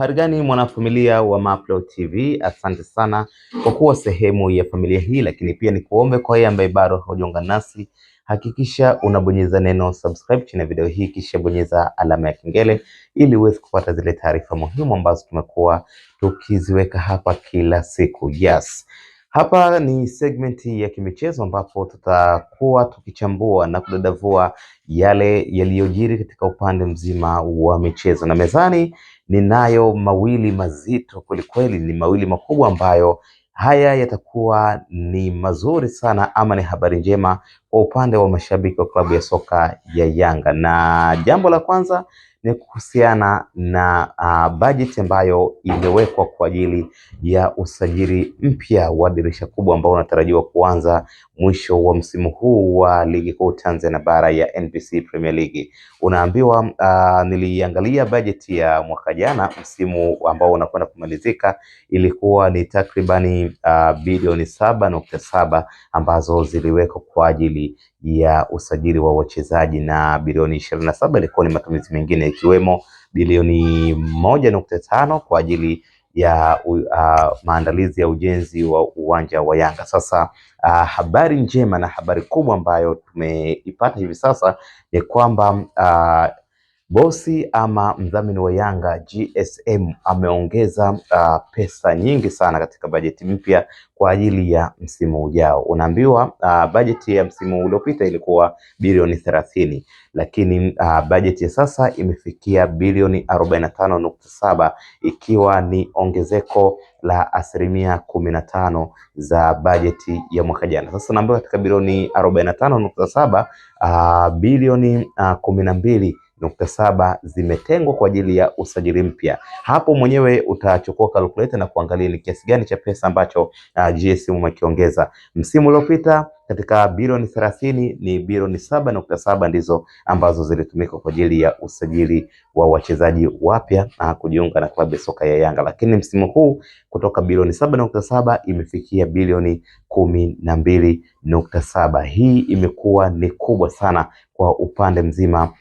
Uhari gani mwanafamilia wa Mapro TV, asante sana kwa kuwa sehemu ya familia hii, lakini pia nikuombe kwa yeye ambaye bado hujaungana nasi, hakikisha unabonyeza neno subscribe chini ya video hii, kisha bonyeza alama ya kengele ili uweze kupata zile taarifa muhimu ambazo tumekuwa tukiziweka hapa kila siku. Yes. Hapa ni segmenti ya kimichezo ambapo tutakuwa tukichambua na kudadavua yale yaliyojiri katika upande mzima wa michezo, na mezani ninayo mawili mazito kwelikweli, ni mawili makubwa ambayo haya yatakuwa ni mazuri sana, ama ni habari njema kwa upande wa mashabiki wa klabu ya soka ya Yanga. Na jambo la kwanza ni kuhusiana na bajeti ambayo imewekwa kwa ajili ya usajili mpya wa dirisha kubwa ambao unatarajiwa kuanza mwisho wa msimu huu wa ligi kuu Tanzania bara ya NBC Premier League. Unaambiwa niliangalia bajeti ya mwaka jana, msimu ambao unakwenda kumalizika, ilikuwa ni takribani bilioni 7.7 ambazo ziliwekwa kwa ajili ya usajili wa wachezaji, na bilioni 27 ilikuwa ni matumizi mengine, ikiwemo bilioni 1.5 kwa ajili ya maandalizi ya ujenzi wa uwanja wa Yanga. Sasa habari njema na habari kubwa ambayo tumeipata hivi sasa ni kwamba bosi ama mdhamini wa Yanga GSM ameongeza pesa nyingi sana katika bajeti mpya kwa ajili ya msimu ujao. Unaambiwa bajeti ya msimu uliopita ilikuwa bilioni 30, lakini bajeti ya sasa imefikia bilioni 45.7, ikiwa ni ongezeko la 15% za bajeti ya mwaka jana. Sasa naambiwa katika bilioni 45.7 bilioni 12.7 zimetengwa kwa ajili ya usajili mpya. Hapo mwenyewe utachukua calculator na kuangalia ni kiasi gani cha pesa ambacho GSM umekiongeza. Msimu uliopita katika bilioni 30 ni bilioni 7.7 ndizo ambazo zilitumika kwa ajili ya usajili wa wachezaji wapya na kujiunga na klabu ya soka ya Yanga, lakini msimu huu kutoka bilioni 7.7 imefikia bilioni 12.7. Hii imekuwa ni kubwa sana kwa upande mzima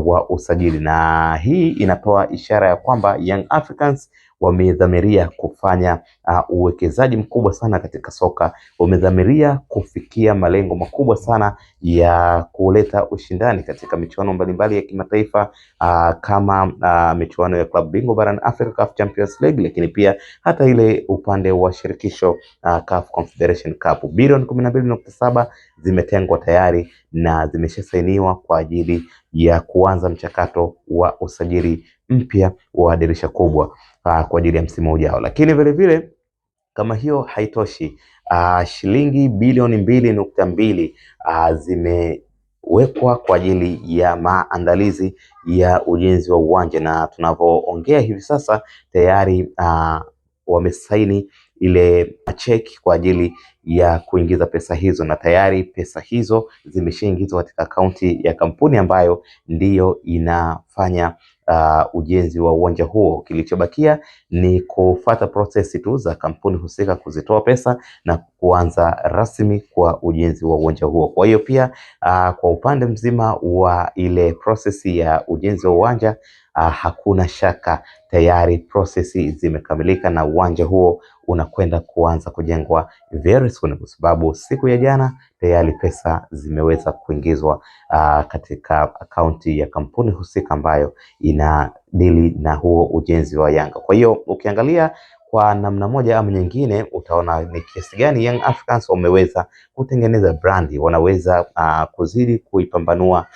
wa usajili, na hii inatoa ishara ya kwamba Young Africans wamedhamiria kufanya uwekezaji mkubwa sana katika soka, wamedhamiria kufikia malengo makubwa sana ya kuleta ushindani katika michuano mbalimbali ya kimataifa kama michuano ya klabu bingwa barani Africa CAF Champions League, lakini pia hata ile upande wa shirikisho CAF Confederation Cup. Bilioni 12.7 zimetengwa tayari na zimeshasainiwa kwa ajili ya kuanza mchakato wa usajili mpya wa dirisha kubwa kwa ajili ya msimu ujao. Lakini vile vile kama hiyo haitoshi, shilingi bilioni 2.2 zimewekwa kwa ajili ya maandalizi ya ujenzi wa uwanja, na tunavyoongea hivi sasa tayari wamesaini ile cheki kwa ajili ya kuingiza pesa hizo, na tayari pesa hizo zimeshaingizwa katika akaunti ya kampuni ambayo ndiyo inafanya ujenzi wa uwanja huo. Kilichobakia ni kufuata prosesi tu za kampuni husika kuzitoa pesa na kuanza rasmi kwa ujenzi wa uwanja huo. Kwa hiyo pia kwa upande mzima wa ile prosesi ya ujenzi wa uwanja hakuna shaka, tayari prosesi zimekamilika na uwanja huo unakwenda kuanza kujengwa very soon, kwa sababu siku ya jana tayari pesa zimeweza kuingizwa katika akaunti ya kampuni husika ambayo inadili na huo ujenzi wa Yanga. Kwa hiyo ukiangalia kwa namna moja ama nyingine utaona ni kiasi gani Young Africans wameweza kutengeneza brandi, wanaweza kuzidi kuipambanua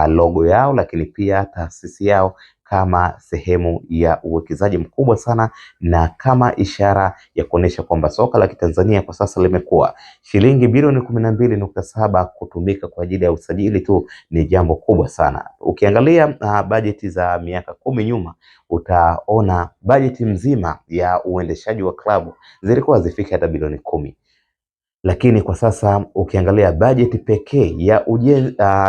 logo yao, lakini pia taasisi yao kama sehemu ya uwekezaji mkubwa sana, na kama ishara ya kuonesha kwamba soka la Kitanzania kwa sasa limekuwa. Shilingi bilioni 12.7 kutumika kwa ajili ya usajili tu ni jambo kubwa sana. Ukiangalia bajeti za miaka 10 nyuma, utaona bajeti mzima ya uendeshaji wa klabu zilikuwa zifika hata bilioni 10. Lakini kwa sasa ukiangalia bajeti pekee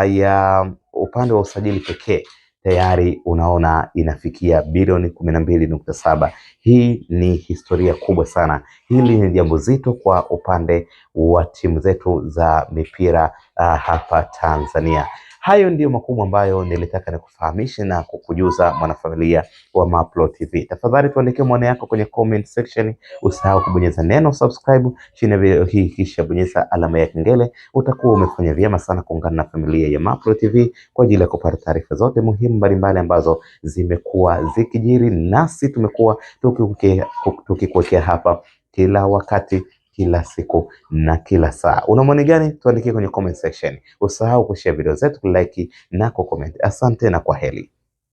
ya upande wa usajili pekee tayari unaona inafikia bilioni 12.7. Hii ni historia kubwa sana. Hili ni jambo zito kwa upande wa timu zetu za mipira hapa Tanzania. Hayo ndiyo makubwa ambayo nilitaka nikufahamishe na kukujuza mwanafamilia wa Mapro TV. Tafadhali tuandikie maoni yako kwenye comment section. Usahau kubonyeza neno subscribe chini ya video hii, kisha bonyeza alama ya kengele. Utakuwa umefanya vyema sana kuungana na familia ya Mapro TV kwa ajili ya kupata taarifa zote muhimu mbalimbali ambazo zimekuwa zikijiri, nasi tumekuwa tukikuwekea hapa kila wakati, kila siku na kila saa. Una maoni gani? Tuandikie kwenye comment section. Usahau kushare video zetu, like na kucomment. Asante na kwaheri.